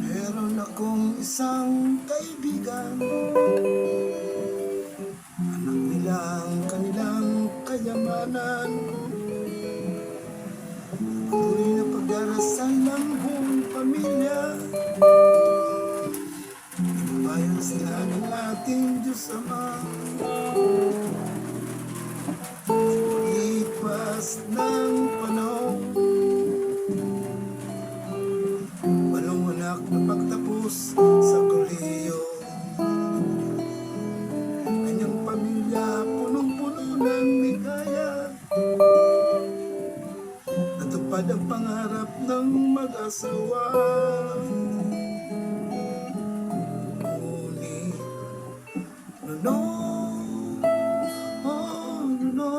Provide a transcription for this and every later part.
Meron akong isang kaibigan, anak nilang kanilang kayamanan. Patuloy na pag-darasal ng buong pamilya, inubayan sila ng ating Diyos Ama. Paglipas ng panahon, walong anak na pagtapos sa kolehiyo, kanyang pamilya punong-puno ng ligaya. Natupad ang pangarap ng mag-asawa. Ngunit, no, oh, no,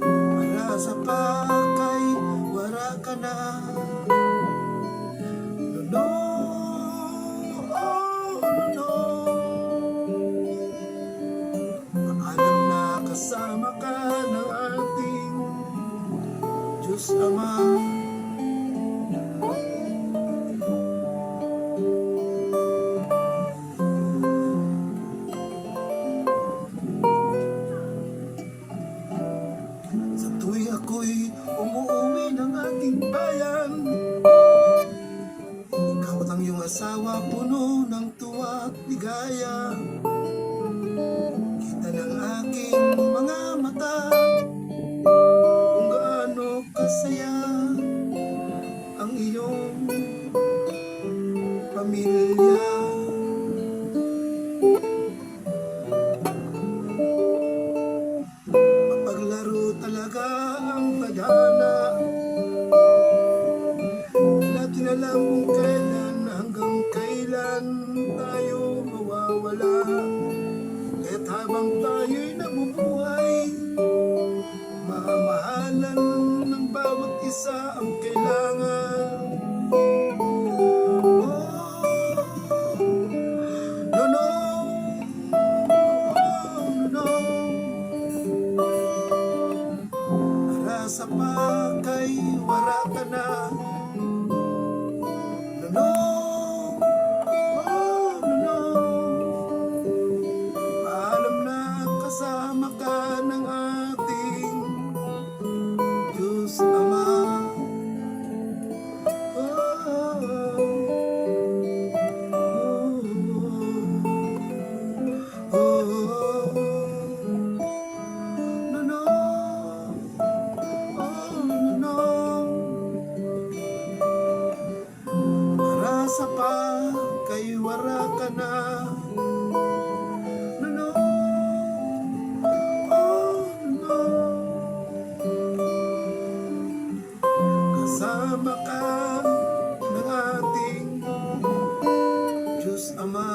wala sa pakay, wala ka na. No, oh, no, maalam na kasama ka ng ating Diyos Ama. Sa tuwing ako'y umuuwi ng ating bayan, ikaw at ang iyong asawa puno ng tuwa at ligaya. Kita ng aking mga mata kung gaano kasaya ang iyong pamilya. Mapaglaro talaga ang tadhana, di natin alam kung kailan hanggang kailan tayo mawawala. Kaya't habang tayo'y nabubuhay, mamahalan ng bawat isa ang kailangan. Oh, no, no, oh, no, wala sa pakay, wala ka na. No, no, oh, no, paalam na kasama ka ng ating Diyos Ama. Oh, oh, oh, no, no, oh, no, para sa pakay wala ka na. No, no, oh, no, kasama ka ng ating Diyos Ama.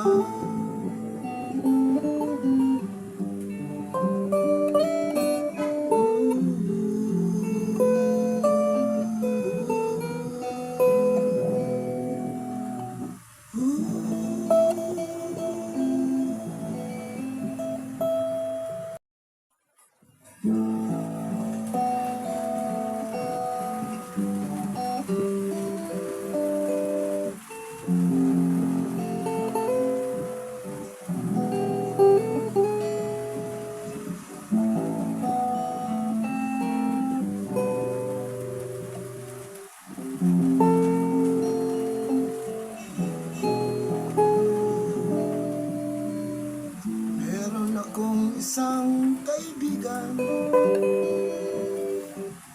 Meron akong isang kaibigan,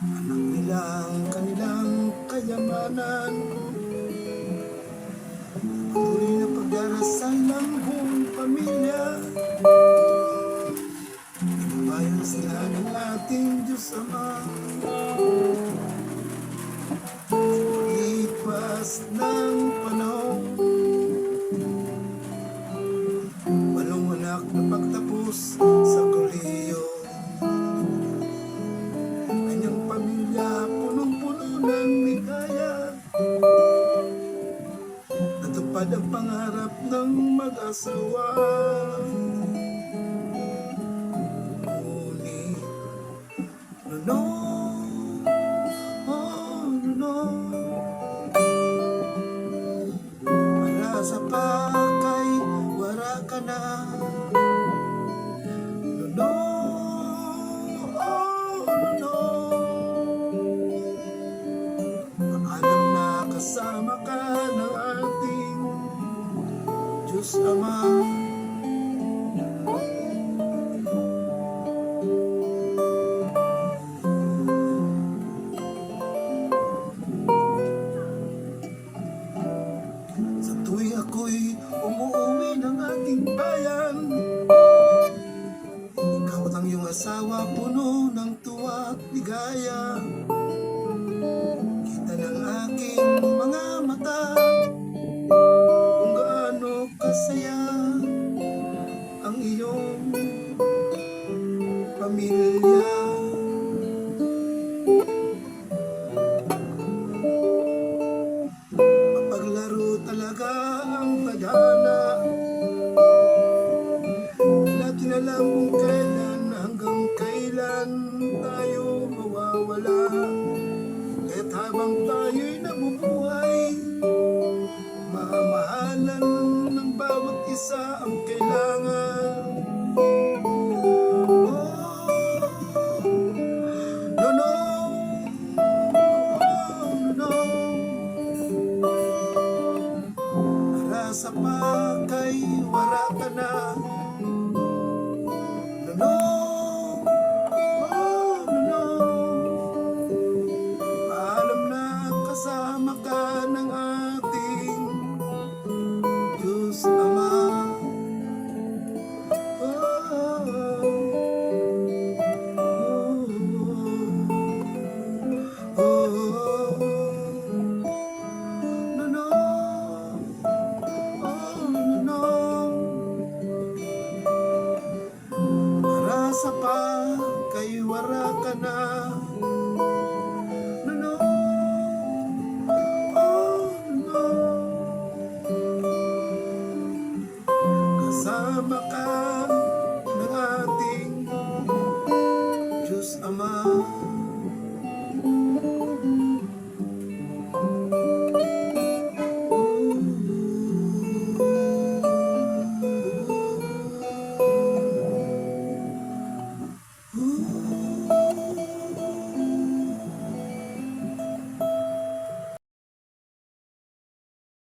anak nilang kanilang kayamanan. Patuloy na pag-darasal ng buong pamilya, inubayan sila ng ating Diyos Ama. Paglipas ng panahon, matupad ang pangarap ng mag-asawa. Ngunit, no, oh, no, para sa pakay, wala ka na. No, oh, no, maalam na kasama ka ng ating Diyos Ama. Sa tuwing ako'y umuwi ng ating bayan, ikaw at ang iyong asawa puno ng tuwa at ligaya. Kita ng aking mga mata kung gaano kasaya ang iyong pamilya. Mapaglaro talaga ang tadhana, natin alam kung kailan hanggang kailan tayo mawawala. Kaya't habang tayo'y nabubuhay, mamahalan ng bawat isa ang kailangan. Oh, no, no, oh, no, no. Para sa pakay, wala ka na. No, no, oh, no, no. Paalam na kasama ka ng ating Diyos Ama. Oh, oh, oh, no, no, oh, no, no. Para sa pakay, wala ka na. No, no, oh, no. Kasama ka